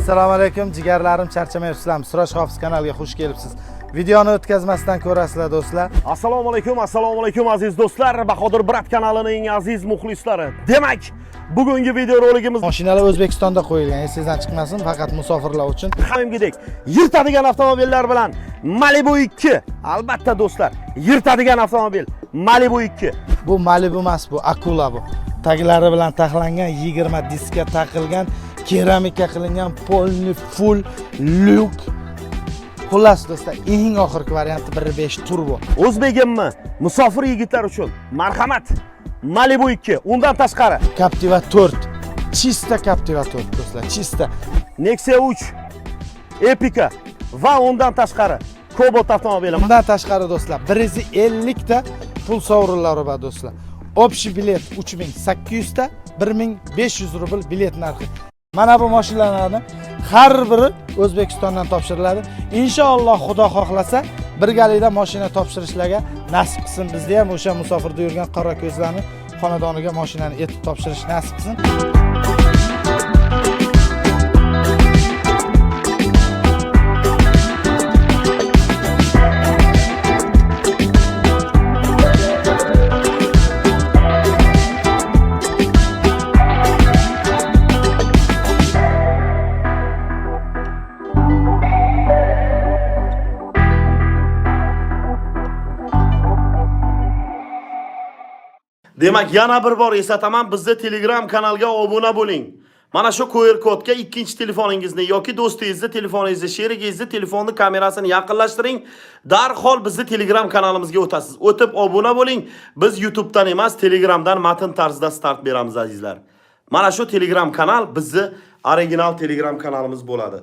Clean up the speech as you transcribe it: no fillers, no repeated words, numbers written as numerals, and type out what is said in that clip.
Assalomu alaykum jigarlarim, charchamayapsizlarmi? Suraj Hofiz kanaliga xush kelibsiz. Videoni o'tkazmasdan ko'rasizlar do'stlar. Assalomu alaykum aziz do'stlar, Bahodir Brat kanalining aziz muxlislari. Demak, bugungi video roligimiz Mashinalar O'zbekistonda qo'yilgan, esingizdan chiqmasin, faqat musofirlar uchun. Hamimgidek yirtadigan avtomobillar bilan Malibu 2. Albatta do'stlar, yirtadigan avtomobil Malibu 2. Bu Malibu emas, bu Akula bu. Taglari bilan taxlangan, 20 diskka taqilgan, keramika qilingan, polni full lyuk. Xullas do'stlar, eng oxirgi varianti 1.5 turbo. O'zbegimmi? Musofir yigitlar uchun marhamat. Malibu 2, undan tashqari Captiva 4. Chista Captiva 4 do'stlar, chista. Nexia 3, Epica va undan tashqari Cobalt avtomobili. Bundan tashqari do'stlar, 150 ta pul sovrinlari bor do'stlar. Общий bilet 3800 ta, 1500 rubl bilet narxi. Mana bu mashinalarni har biri O'zbekistondan topshiriladi. Inshaalloh Xudo xohlasa birgalikda mashina topshirishlarga nasib qilsin. Bizda ham o'sha musofirda yurgan qora ko'zlarni xonadoniga mashinani etib topshirish nasib qilsin. Demak, yana bir bor eslataman, bizda Telegram kanalga obuna bo'ling. Mana shu QR kodga ikkinchi telefoningizni yoki do'stingizni telefoningizni, sherigingizni telefonni kamerasini yaqinlashtiring. Darhol bizni Telegram kanalimizga o'tasiz. O'tib obuna bo'ling. Biz YouTube'dan emas, Telegramdan matn tarzida start beramiz azizlar. Mana shu Telegram kanal bizni original Telegram kanalimiz bo'ladi.